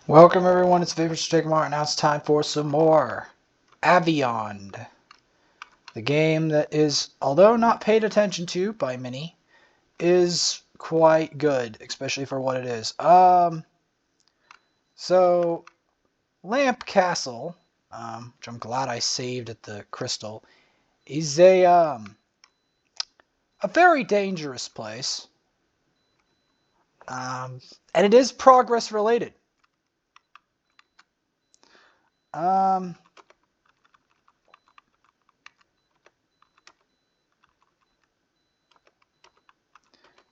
Welcome everyone, it's Favorite Steak Mart. Now it's time for some more Aveyond. The game that is, although not paid attention to by many, is quite good, especially for what it is. So Lamp Castle, which I'm glad I saved at the crystal, is a very dangerous place. And it is progress related.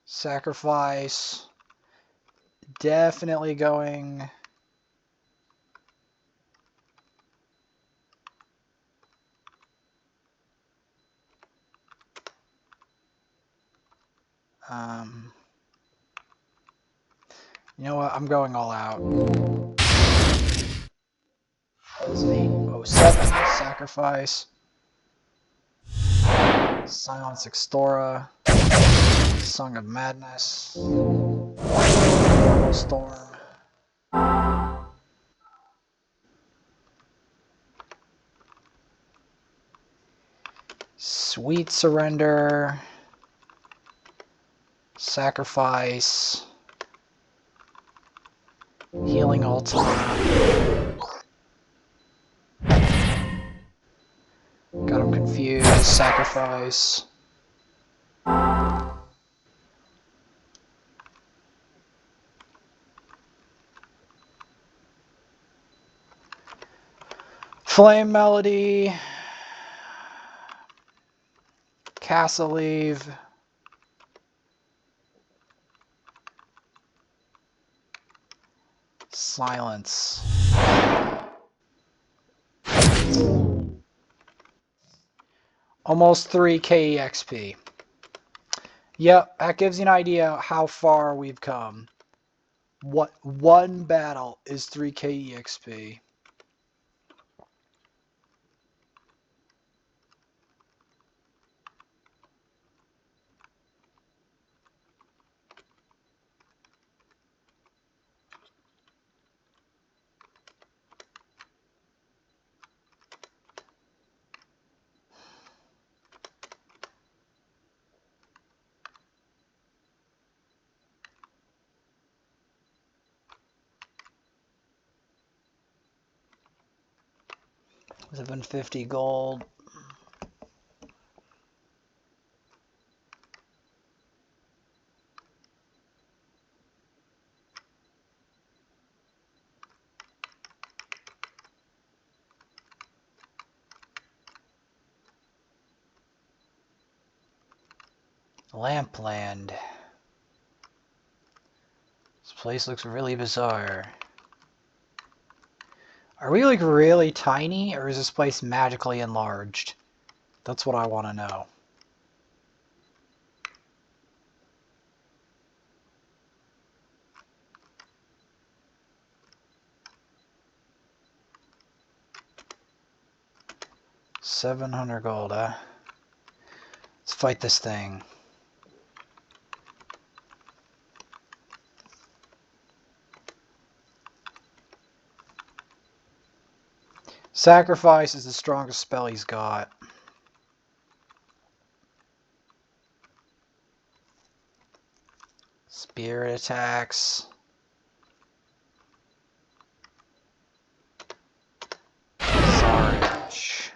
Sacrifice. Definitely going. You know what? I'm going all out. It's an 807 sacrifice. Silence Extora. Song of Madness. Storm. Sweet Surrender. Sacrifice. Healing Ultima. Got him confused. Sacrifice. Flame Melody. Castle Leave. Silence. Almost 3k EXP. Yep, that gives you an idea how far we've come. What one battle is 3k EXP. $750 gold. Lampland. This place looks really bizarre. Are we like really tiny, or is this place magically enlarged? That's what I want to know. $700 gold, huh? Let's fight this thing. Sacrifice is the strongest spell he's got. Spirit attacks. Sarge.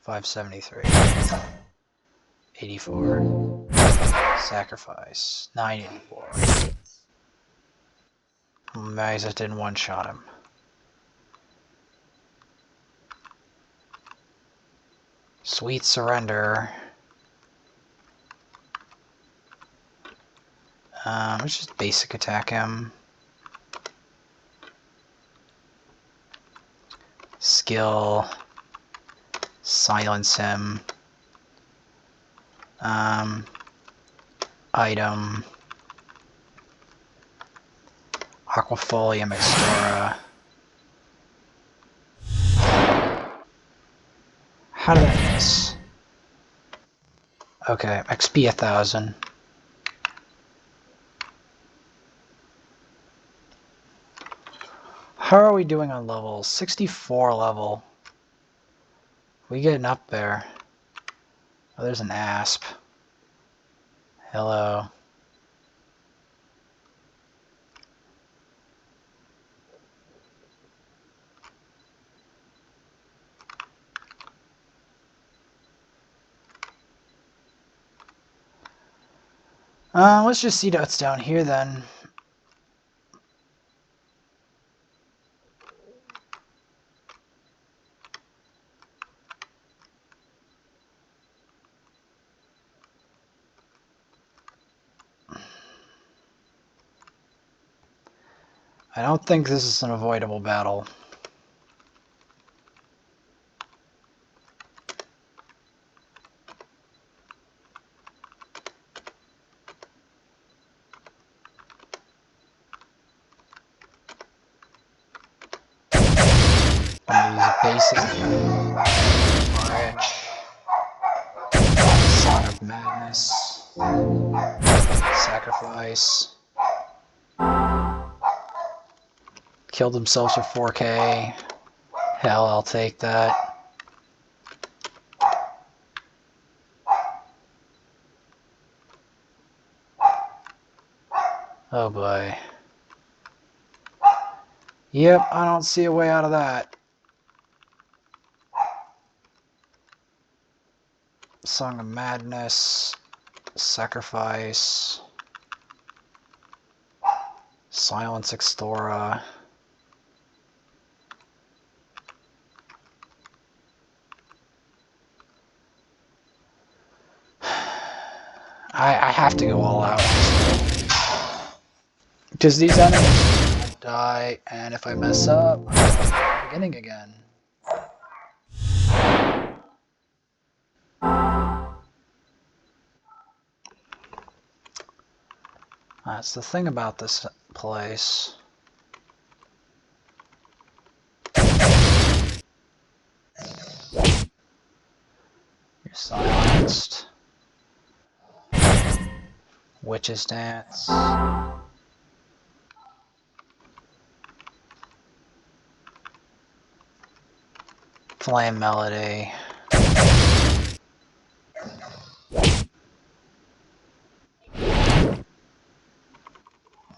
573. 84. Sacrifice. 984. Nice, I didn't one-shot him. Sweet Surrender. Let's just basic attack him. Skill. Silence him. Item. Aquafolium Explora. How did I miss? Okay, XP 1000. How are we doing on levels? 64 level. We getting up there. Oh, there's an asp. Hello. Let's just see what's down here then. I don't think this is an avoidable battle. Basic March, Song of Madness, Sacrifice, killed themselves for 4K. Hell, I'll take that. Oh boy. Yep, I don't see a way out of that. Song of Madness, Sacrifice, Silence Extora. I have to go all out. Because these enemies won't die, and if I mess up, I'm at the beginning again. That's the thing about this place. You're silenced. Witch's Dance. Flame Melody.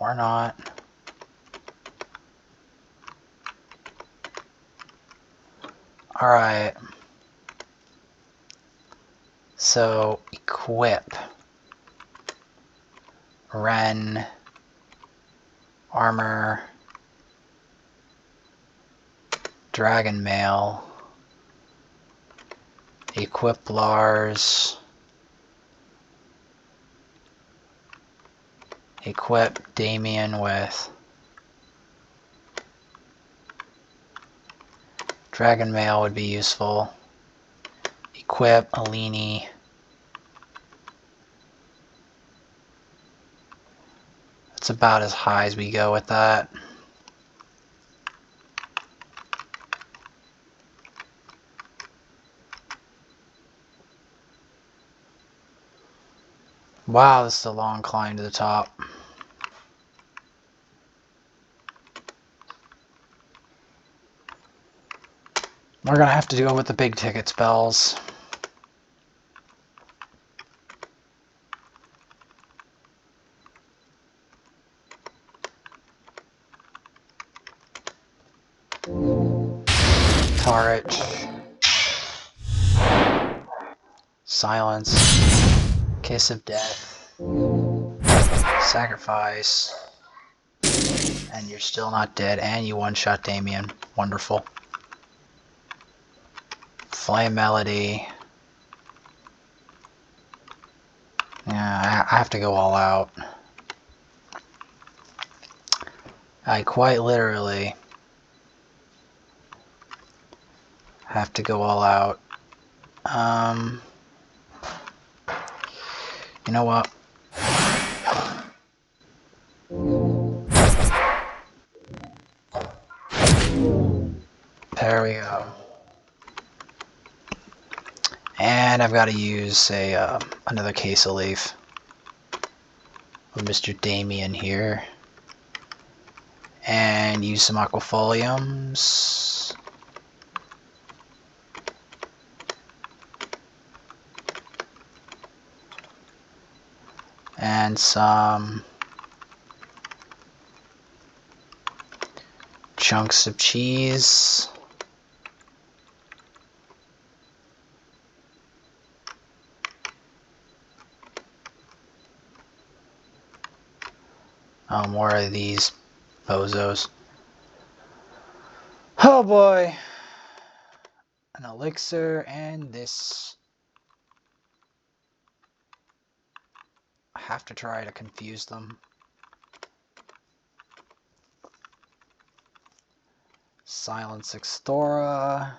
Or not. Alright. So, equip. Ren. Armor. Dragon Mail. Equip Lars. Equip Damien with Dragon Mail would be useful. Equip Alini. That's about as high as we go with that. Wow, this is a long climb to the top. We're gonna have to go with the big ticket spells. Tarot. Silence. Kiss of Death. Sacrifice. And you're still not dead, and you one-shot Damien. Wonderful. Flame Melody. Yeah, I have to go all out. I quite literally have to go all out. You know what? There we go. And I've got to use a another case of leaf of Mr. Damien here. and use some aquafoliums. And some chunks of cheese. Oh, more of these bozos. Oh boy. An elixir and this. I have to try to confuse them. Silence Extora.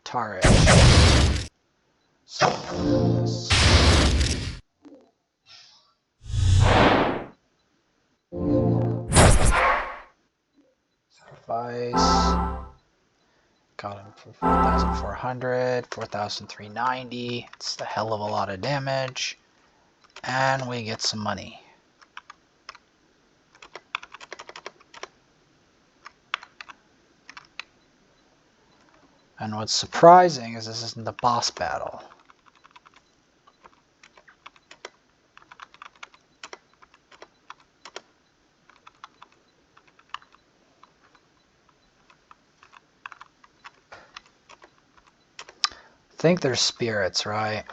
Tarish. Sacrifice. Got him for 4,400, 4,390. It's a hell of a lot of damage. And we get some money. And what's surprising is this isn't the boss battle. I think they're spirits, right?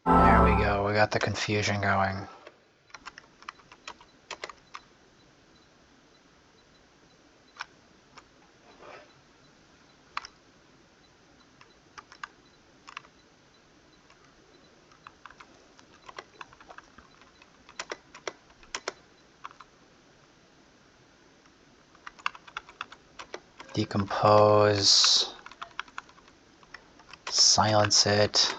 There we go, we got the confusion going. Decompose. Silence it.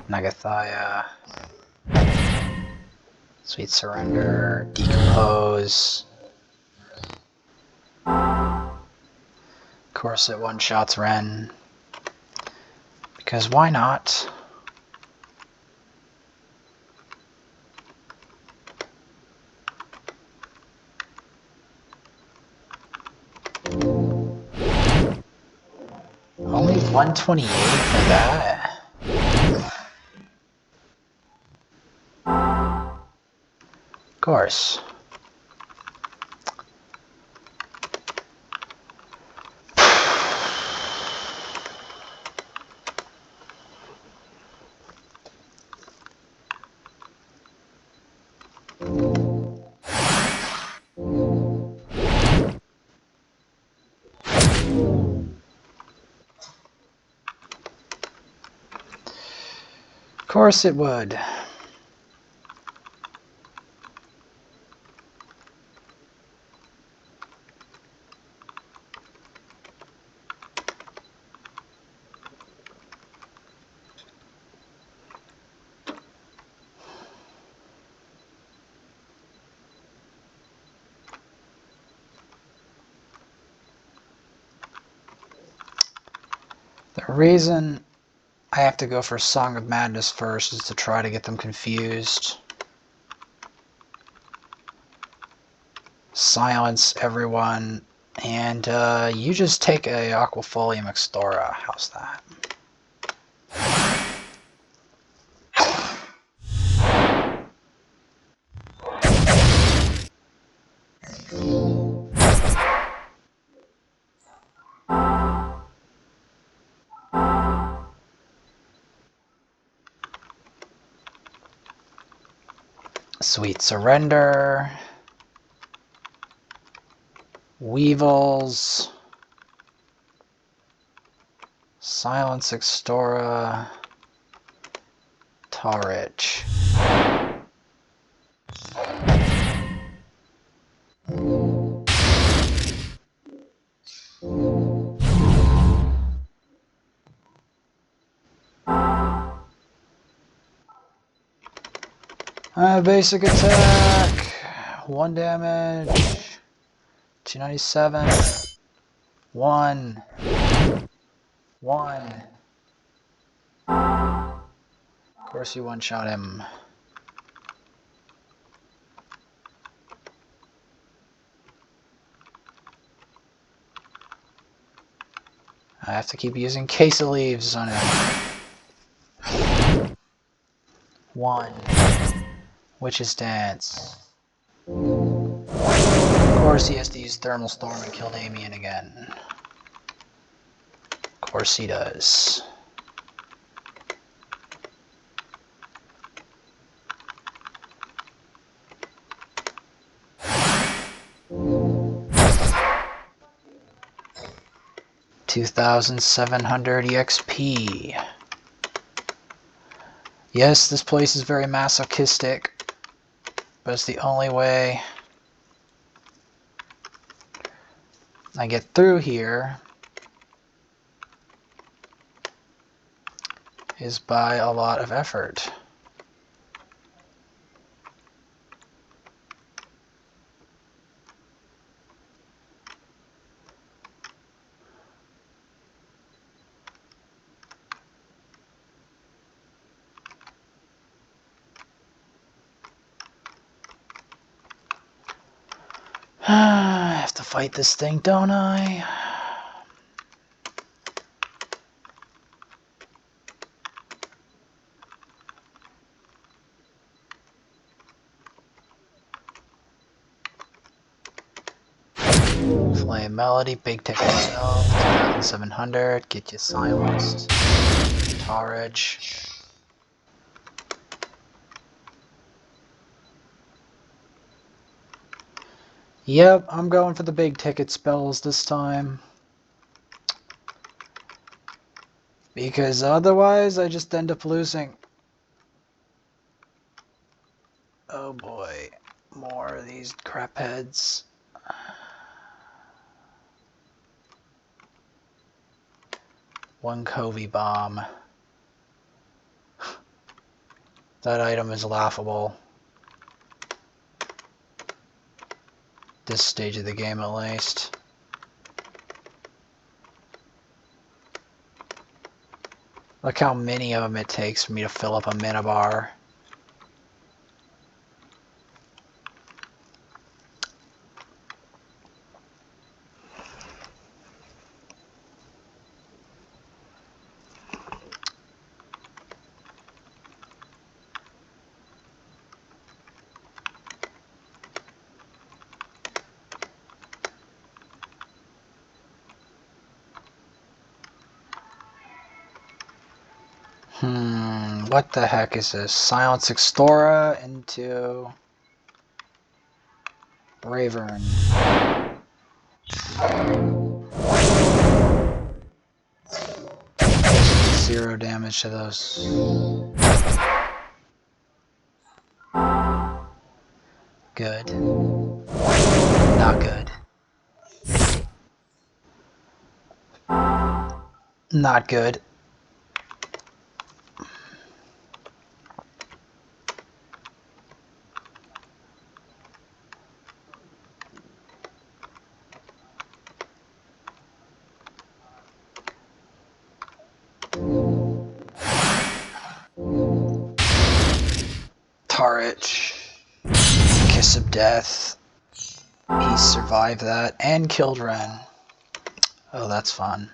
Nagathaya. Sweet Surrender. Decompose. Of course it one-shots Ren. Because why not? Only 128 for that? Of course. Of course it would. The reason I have to go for Song of Madness first is to try to get them confused. Silence everyone, and you just take a Aquafolium Extora. How's that? Sweet Surrender. Weevils. Silence Extora. Tarich. Basic attack. 1 damage. 297. 1. 1. Of course you one-shot him. I have to keep using case of leaves on him. 1. Witch's Dance. Of course he has to use Thermal Storm and kill Damien again. Of course he does. $2,700 EXP. Yes, this place is very masochistic, but it's the only way I get through here is by a lot of effort. I have to fight this thing, don't I? Flame Melody, big ticket spell, 2,700, get you silenced. Tarage. Yep, I'm going for the big ticket spells this time. Because otherwise I just end up losing. Oh boy, more of these crap heads. One Covey bomb. That item is laughable. This stage of the game, at least. Look how many of them it takes for me to fill up a mana bar. What the heck is this? Silence Extora into Bravern. Zero damage to those. Good. Not good. Not good. Tarich. Kiss of Death. He survived that and killed Ren. Oh, that's fun.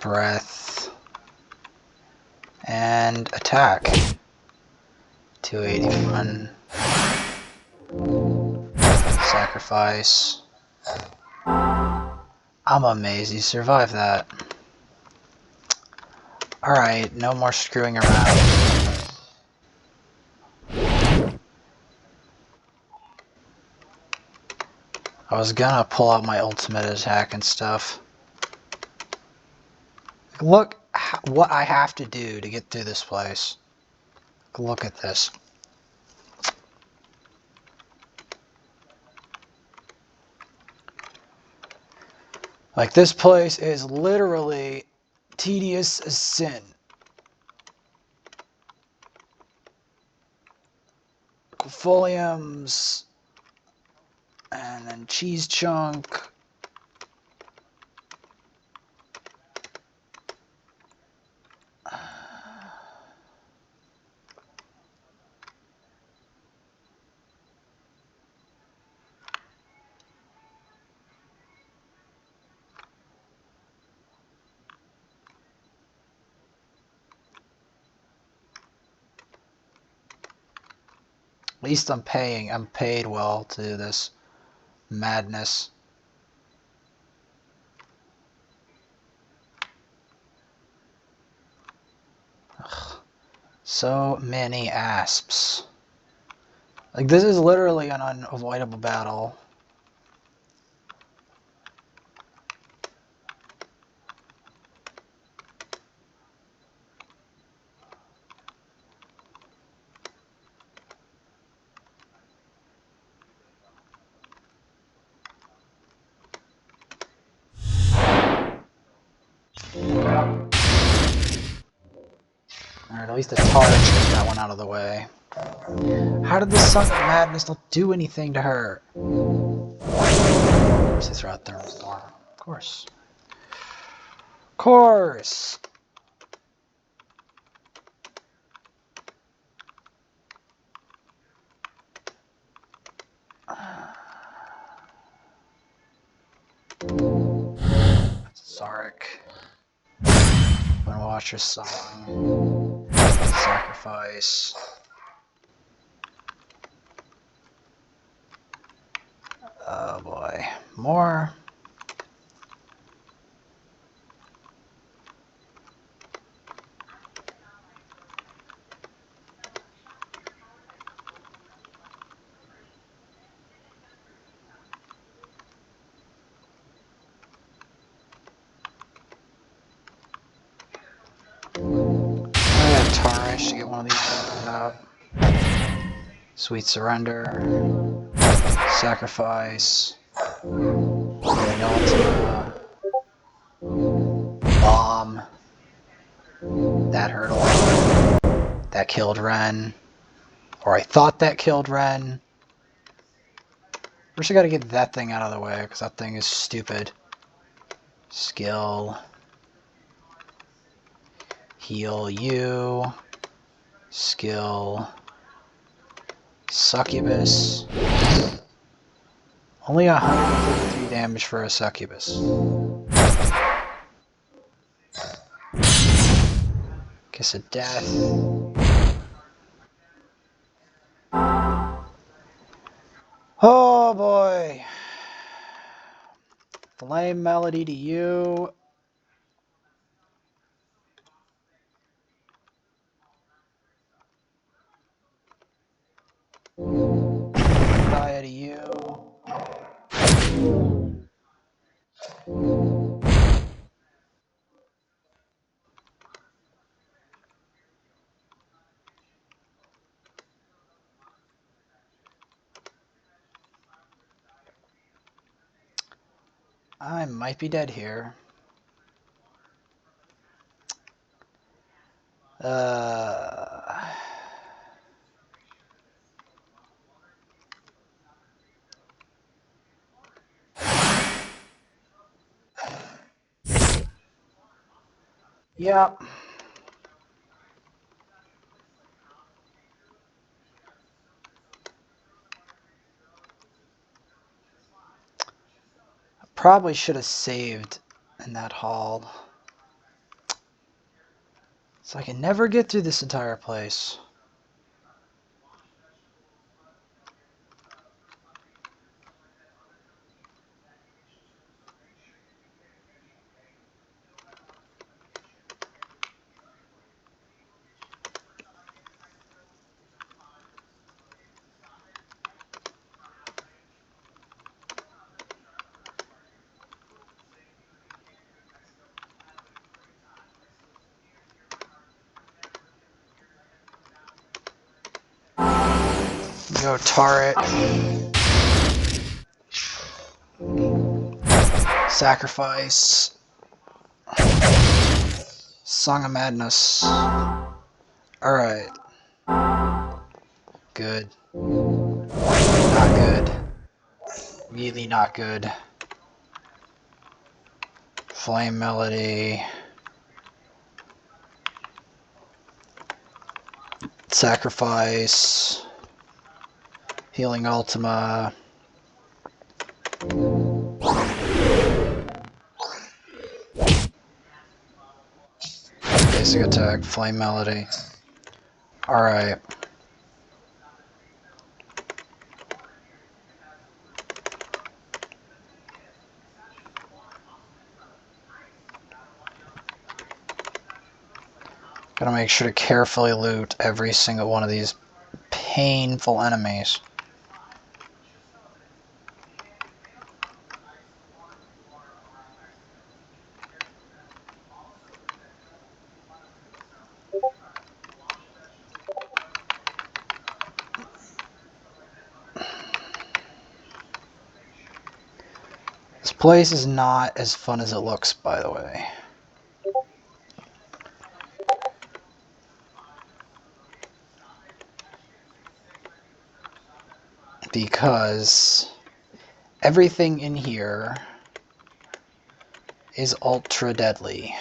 Breath. And attack. 281. Sacrifice. I'm amazed you survived that. Alright, no more screwing around. I was gonna pull out my ultimate attack and stuff. Look what I have to do to get through this place. Look at this. Like, this place is literally tedious as sin. Foliums, and then cheese chunk. At least I'm paid well to do this madness. Ugh. So many asps. Like, this is literally an unavoidable battle. Alright, at least the Tara took that one out of the way. How did the Son of Madness not do anything to her? Of course they throw out Thermostorm. Of course. Of course! Sarek. I'm gonna watch your song. Sacrifice. Oh boy. More. I got Tarish to get one of these out. Sweet Surrender. Sacrifice. Ultima. Bomb. That hurdle. That killed Ren. Or I thought that killed Ren. First I gotta get that thing out of the way, because that thing is stupid. Skill. Heal you. Skill. Succubus. Only 133 damage for a Succubus. Kiss of Death. Oh boy. Flame Melody to you. Gaia to you. I might be dead here. Yep. Probably should have saved in that hall. So I can never get through this entire place. Go turret. Sacrifice. Song of Madness. Alright. Good. Not good. Really not good. Flame Melody. Sacrifice. Healing Ultima. Basic attack, Flame Melody. Alright. Gotta make sure to carefully loot every single one of these painful enemies. This place is not as fun as it looks, by the way. Because everything in here is ultra deadly.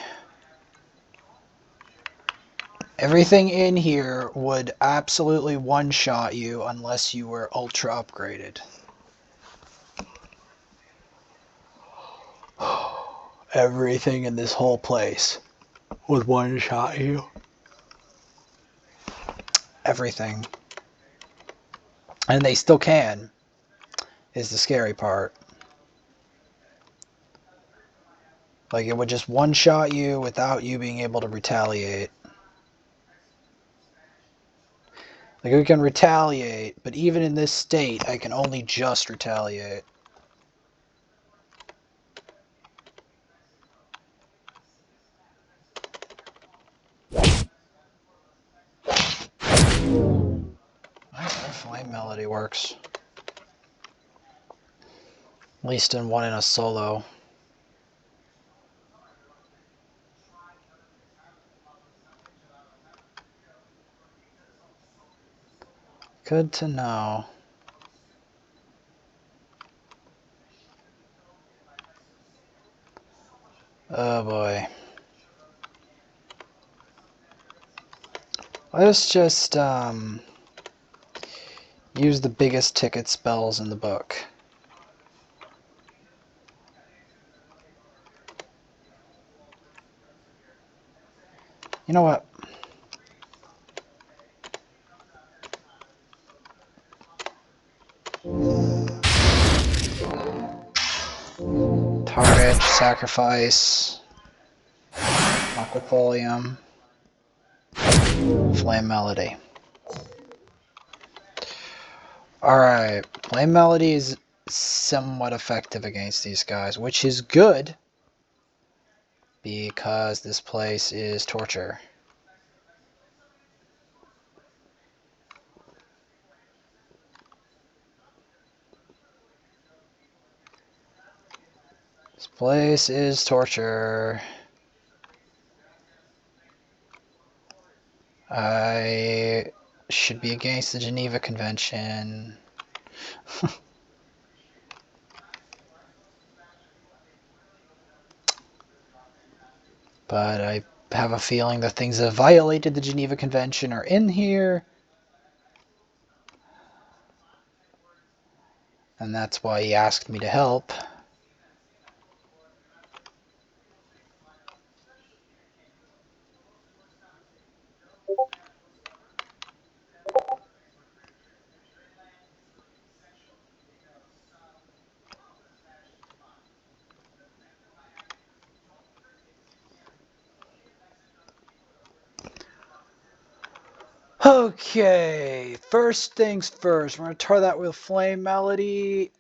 Everything in here would absolutely one-shot you unless you were ultra upgraded. Everything in this whole place would one-shot you. Everything. And they still can, is the scary part. Like, it would just one-shot you without you being able to retaliate. Like, we can retaliate, but even in this state, I can only just retaliate. Flame Melody works. At least in one in a solo. Good to know. Oh boy. Let's just use the biggest ticket spells in the book. You know what? Target, Sacrifice, Aquafolium, Flame Melody. Alright, Flame Melody is somewhat effective against these guys, which is good because this place is torture. This place is torture. I should be against the Geneva Convention. But I have a feeling that things that violated the Geneva Convention are in here. And that's why he asked me to help. Okay, first things first. We're going to try that with Flame Melody,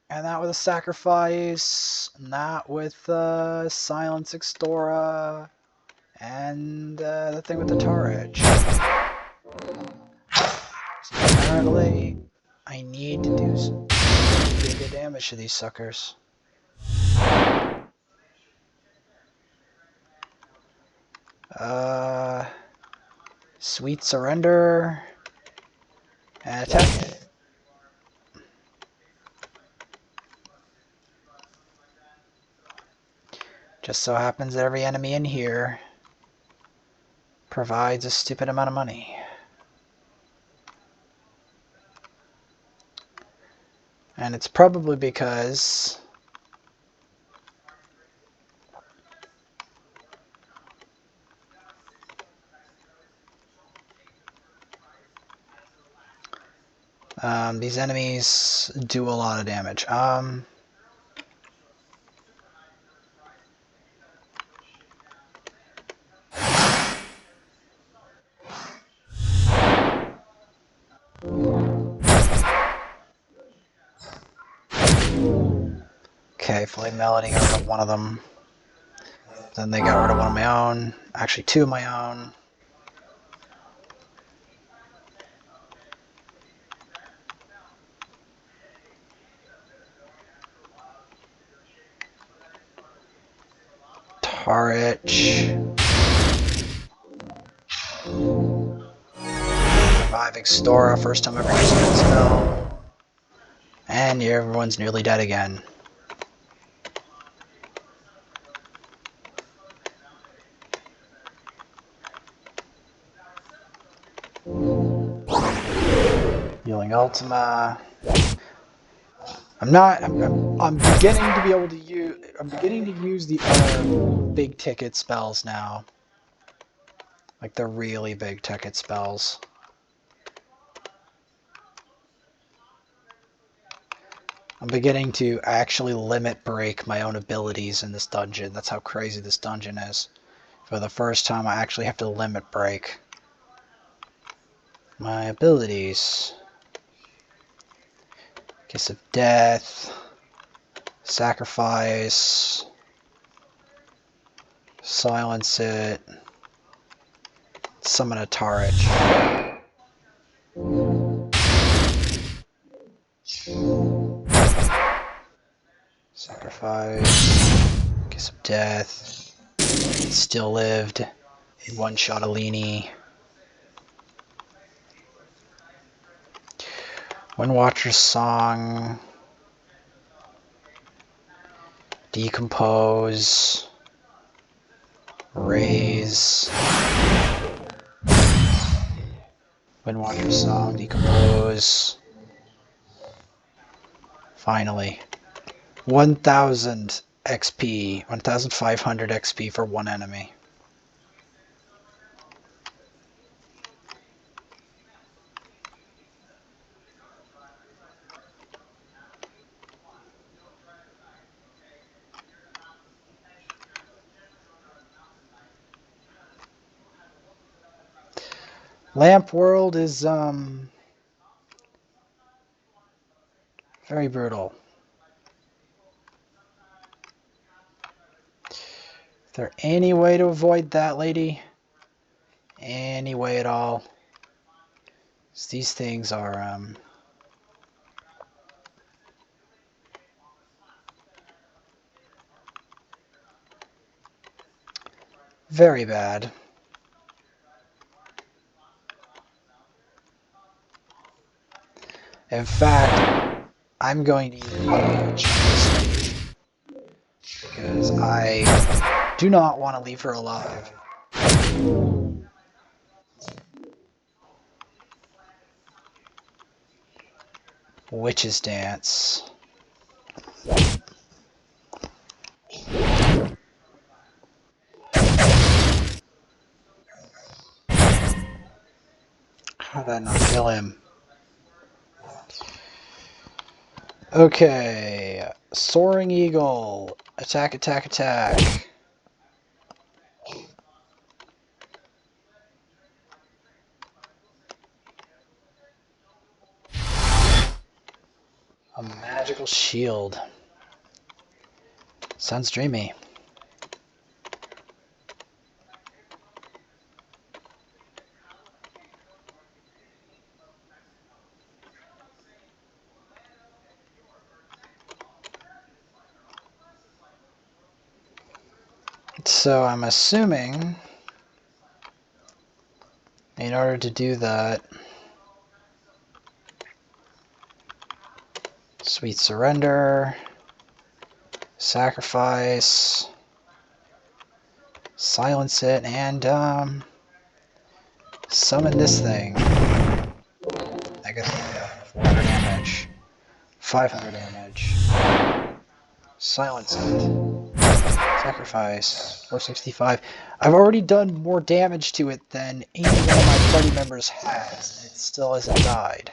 and that with a Sacrifice, and that with Silence Extora, and the thing with the Tar Edge. So apparently, I need to do some good damage to these suckers. Sweet surrender. And attack. Just so happens that every enemy in here provides a stupid amount of money. And it's probably because these enemies do a lot of damage. Okay, Flame Melody got rid of one of them. Then they got rid of one of my own. Actually, two of my own. Tarich. Reviving Stora, first time ever using that spell. And everyone's nearly dead again. Healing Ultima. I'm beginning to be able to use, I'm beginning to use the other big ticket spells now. Like the really big ticket spells. I'm beginning to actually limit break my own abilities in this dungeon. That's how crazy this dungeon is. For the first time, I actually have to limit break my abilities. Kiss of Death. Sacrifice. Silence it. Summon a Tarich. Sacrifice. Kiss of Death. Still lived. One shot Alini. Windwatcher's Song. Decompose. Raise. Windwatcher's Song. Decompose. Finally. 1,000 XP. 1,500 XP for one enemy. Lamp World is very brutal. Is there any way to avoid that, lady? Any way at all? These things are very bad. In fact, I'm going to use a mage on this lady because I do not want to leave her alive. Witch's Dance. How did I not kill him? Okay. Soaring Eagle. Attack, attack, attack. A magical shield. Sounds dreamy. So I'm assuming In order to do that, sweet surrender, sacrifice, silence it, and summon this thing. Negative 400 damage, 500 damage, silence it, sacrifice, 465. I've already done more damage to it than any one of my party members has, and it still hasn't died.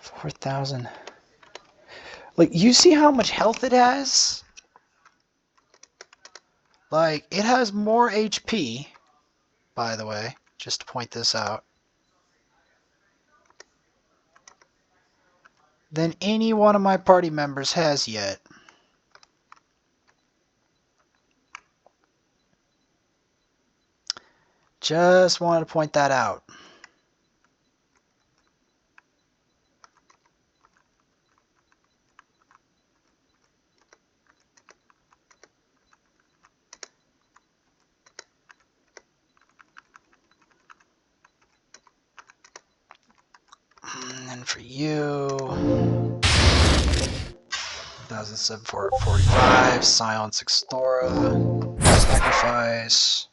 4,000. Like, you see how much health it has? Like, it has more HP, by the way, just to point this out, than any one of my party members has yet. Just wanted to point that out. And then for you, 1,745, Silence Extora, Sacrifice,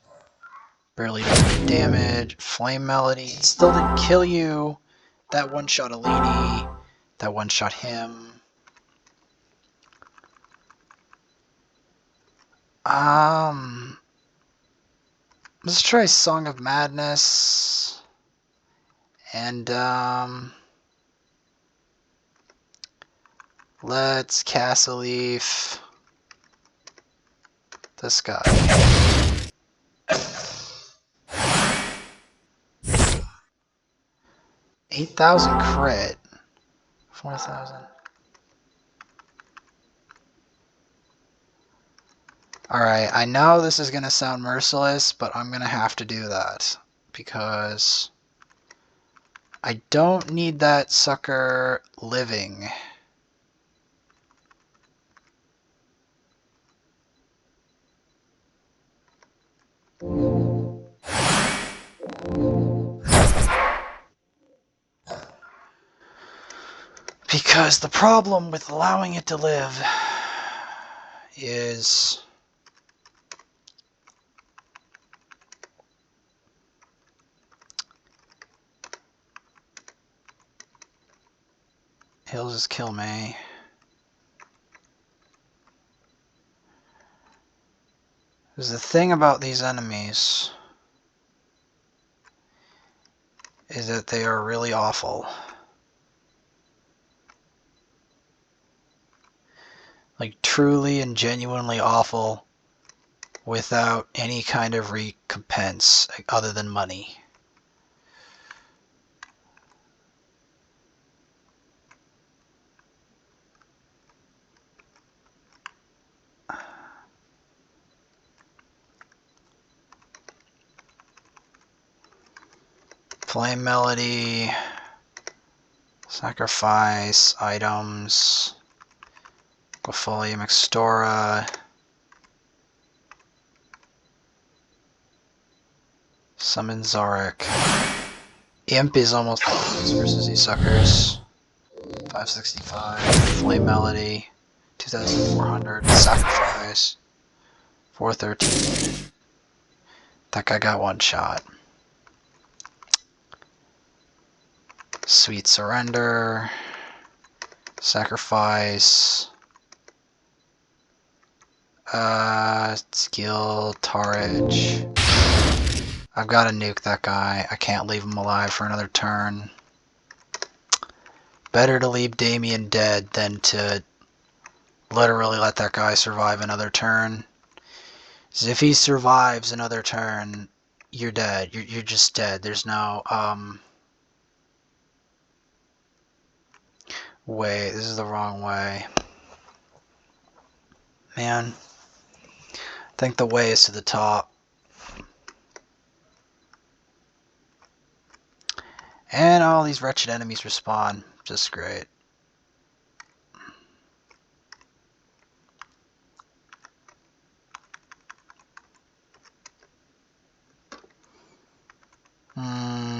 barely does any damage, Flame Melody, it still didn't kill you, that one-shot Alini, that one-shot him. Let's try Song of Madness, and let's Castle Leaf this guy. 8,000 crit. 4,000. Alright, I know this is going to sound merciless, but I'm going to have to do that. Because I don't need that sucker living. Because the problem with allowing it to live is he'll just kill me. Because the thing about these enemies is that they are really awful. Like, truly and genuinely awful without any kind of recompense other than money. Flame Melody, Sacrifice, Items, Quafolium Extora, Summon Zarek. Imp is almost useless versus these suckers. 565, Flame Melody, 2,400, Sacrifice, 413. That guy got one shot. Sweet Surrender, Sacrifice, Skill, Tarage. I've got to nuke that guy. I can't leave him alive for another turn. Better to leave Damien dead than to literally let that guy survive another turn. Because if he survives another turn, you're dead. You're just dead. There's no, wait, this is the wrong way. Man. I think the way is to the top. And all these wretched enemies respawn. Just great.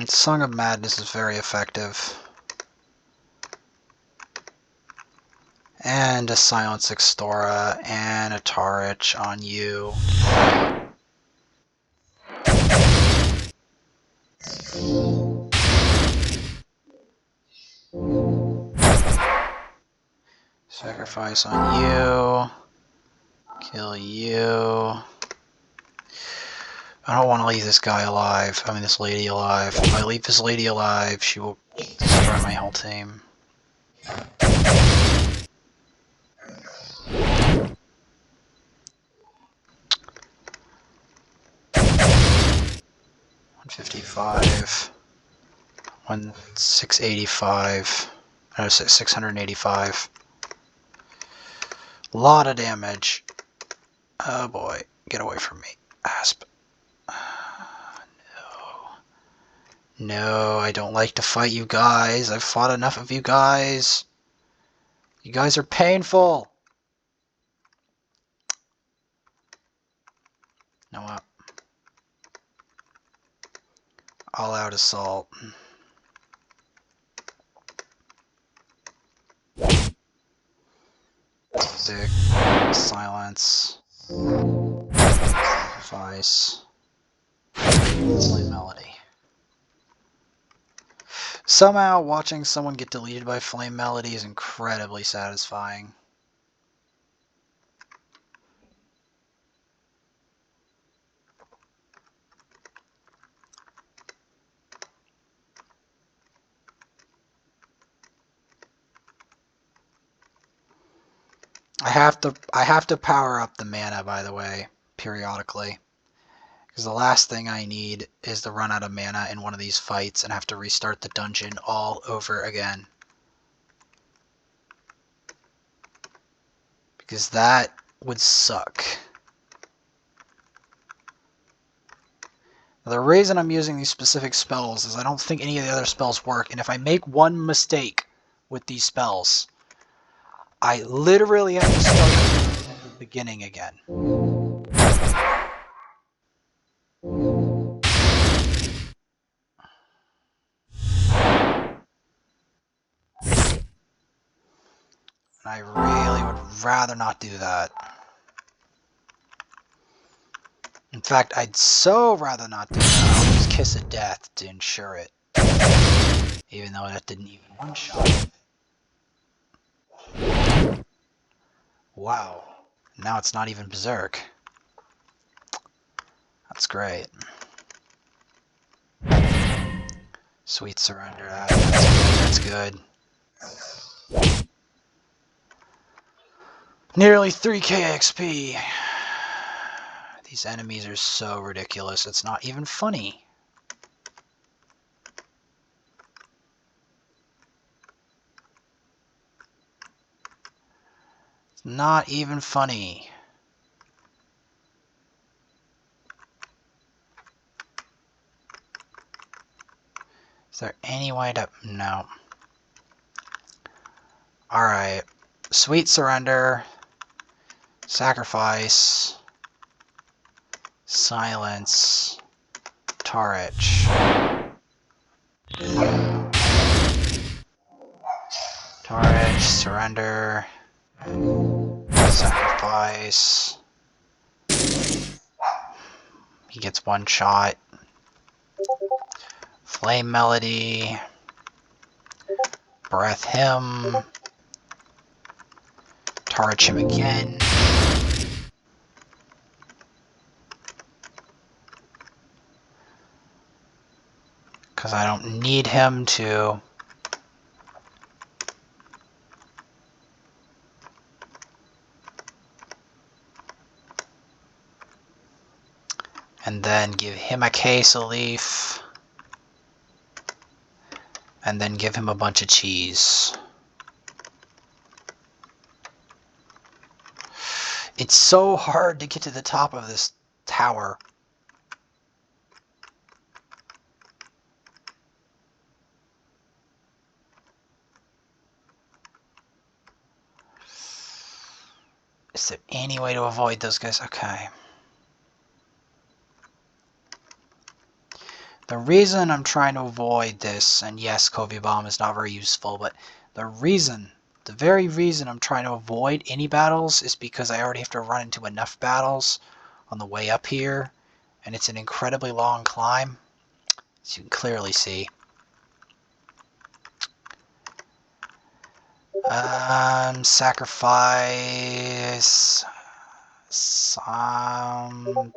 Song of Madness is very effective. And a Silence Extora and a Tarich on you. Sacrifice on you. Kill you. I don't want to leave this guy alive. I mean, this lady alive. If I leave this lady alive, she will destroy my whole team. $155. 685. No, 685. Lot of damage. Oh boy, get away from me, Asp. No, I don't like to fight you guys. I've fought enough of you guys. You guys are painful. No what? All out assault. Music. Silence. Sacrifice. Flame Melody. Somehow, watching someone get deleted by Flame Melody is incredibly satisfying. I have to power up the mana, by the way, periodically. Because the last thing I need is to run out of mana in one of these fights and have to restart the dungeon all over again. Because that would suck. The reason I'm using these specific spells is I don't think any of the other spells work, and if I make one mistake with these spells, I literally have to start at the beginning again. And I really would rather not do that. In fact, I'd so rather not do that. I'll use Kiss of Death to ensure it. Even though that didn't even one-shot. Wow. Now it's not even Berserk. That's great. Sweet Surrender. That's good. Nearly 3k XP. These enemies are so ridiculous, it's not even funny. It's not even funny. Is there any way to... No. Alright. Sweet Surrender. Sacrifice. Silence. Tarich. Tarich. Surrender. Sacrifice. He gets one shot. Flame Melody. Breath him. Tarich him again. Because I don't need him to. And then give him a queso leaf. And then give him a bunch of cheese. It's so hard to get to the top of this tower. Is there any way to avoid those guys? Okay. The reason I'm trying to avoid this, and yes, Covey Bomb is not very useful, but the very reason I'm trying to avoid any battles is because I already have to run into enough battles on the way up here, and it's an incredibly long climb, as you can clearly see. Sacrifice some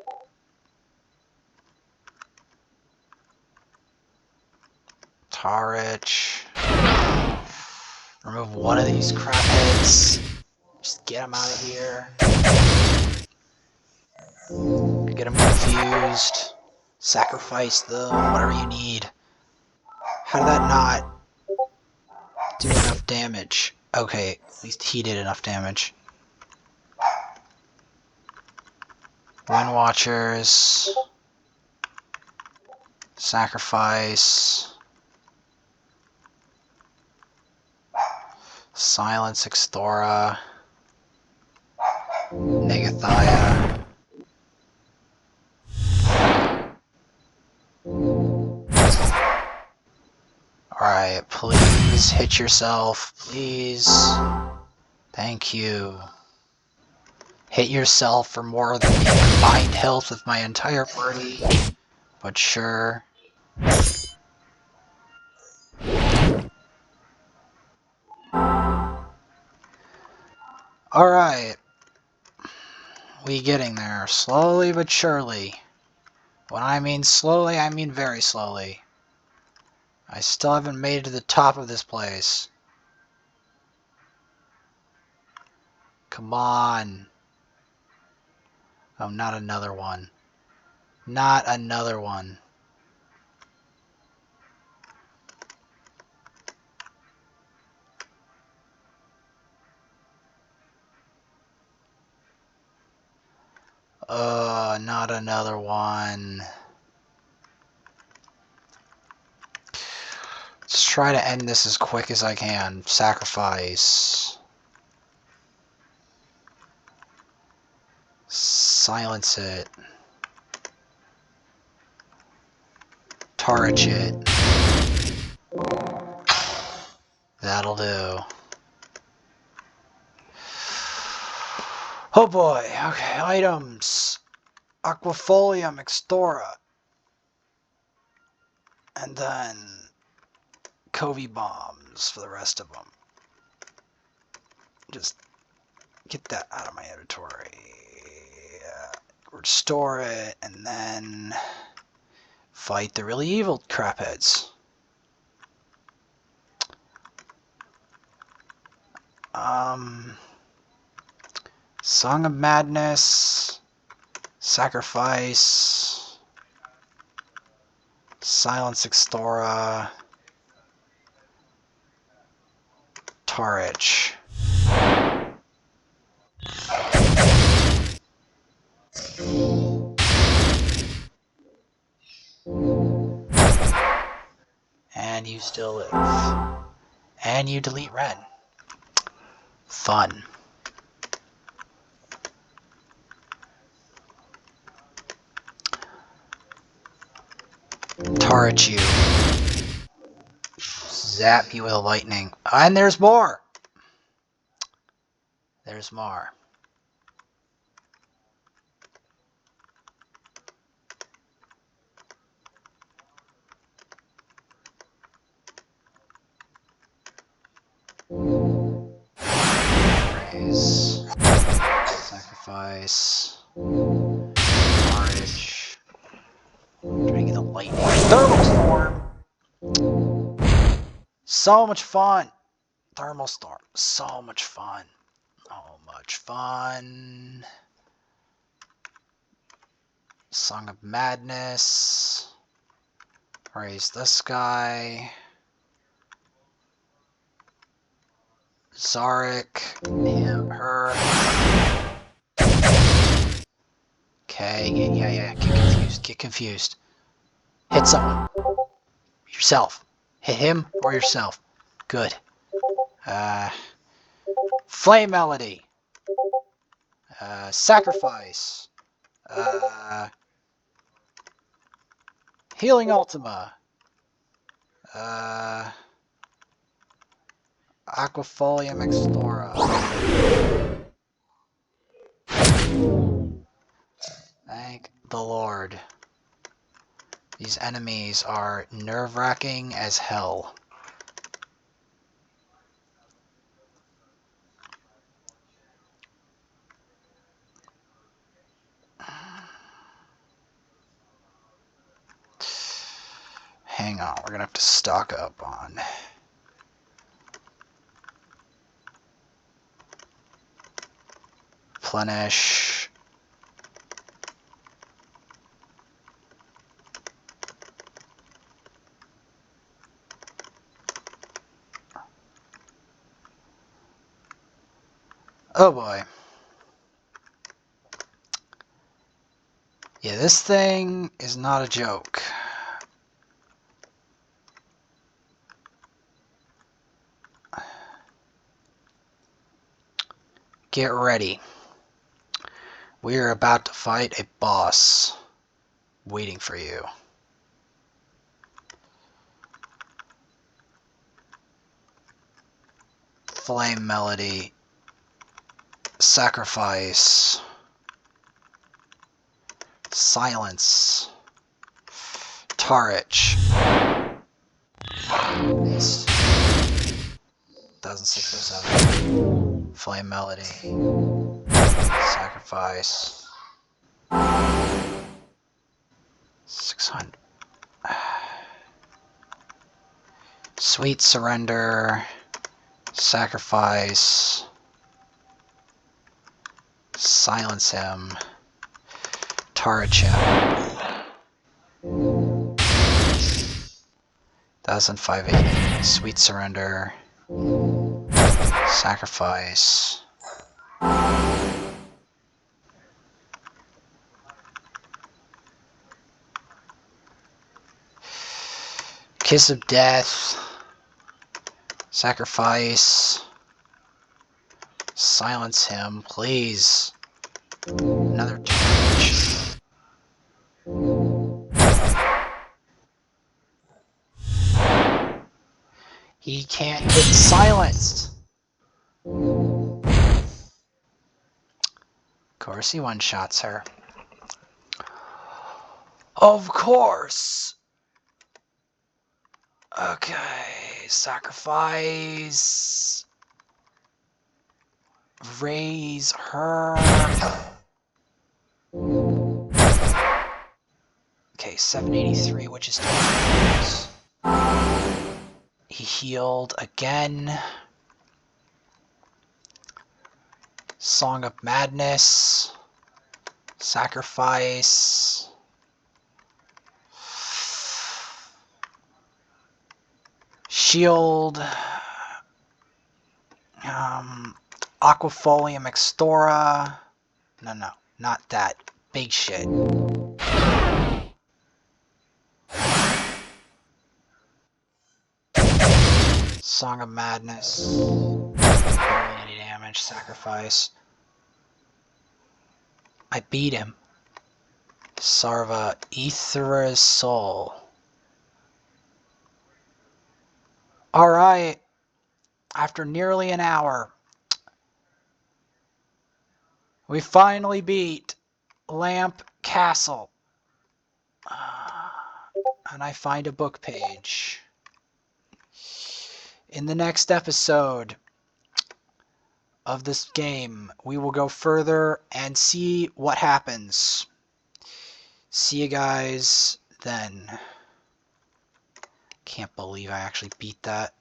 Tarich. Remove one of these crap heads. Just get them out of here. Get them confused. Sacrifice them, whatever you need. How did that not do enough damage? Okay, at least he did enough damage. Wind Watchers. Sacrifice. Silence Extora. Negathia. Alright, please hit yourself. Please. Thank you. Hit yourself for more than the combined health of my entire party. But sure. Alright. We getting there. Slowly but surely. When I mean slowly, I mean very slowly. I still haven't made it to the top of this place. Come on. Oh, not another one. Not another one. Not another one. Let's try to end this as quick as I can. Sacrifice. Silence it. Tarich it. That'll do. Oh boy. Okay, items. Aquafolium Extora. And then Covey bombs for the rest of them. Just get that out of my inventory. Restore it, and then fight the really evil crapheads. Song of Madness, Sacrifice, Silence Extora, Tarich. And you still live. And you delete Ren. Fun. Tarich you. Zap you with a lightning. And there's more! There's more. Raise. Sacrifice. Tarich. Trying to get the lightning. Thermal Storm! So much fun! Thermal Storm. So much fun. Oh, much fun. Song of Madness. Raise this guy. Zarek. Him, her. Okay, yeah. Get confused. Get confused. Hit someone. Yourself. Hit him or yourself. Good. Flame Melody. Sacrifice. Healing Ultima. Aquafolium Explora. Thank the Lord. These enemies are nerve-wracking as hell. Hang on, we're gonna have to stock up on replenish. Oh boy. Yeah, this thing is not a joke. Get ready. We are about to fight a boss waiting for you. Flame Melody. Sacrifice. Silence. Tarich. 1607. Flame Melody. Sacrifice. 600. Sweet Surrender. Sacrifice. Silence him. Tarich him. 1580. Sweet Surrender. Sacrifice. Kiss of Death. Sacrifice. Silence him, please. Another touch. He can't get silenced. Of course he one-shots her. Of course. Okay, sacrifice. Raise her. Okay, 783, which is 20. He healed again. Song of Madness. Sacrifice. Shield. Aquafolium Explora. No, not that. Big shit. Song of Madness. Barely any damage. Sacrifice. I beat him. Sarva Aethera's Soul. Alright. After nearly an hour, we finally beat Lamp Castle. And I find a book page. In the next episode of this game, we will go further and see what happens. See you guys then. Can't believe I actually beat that.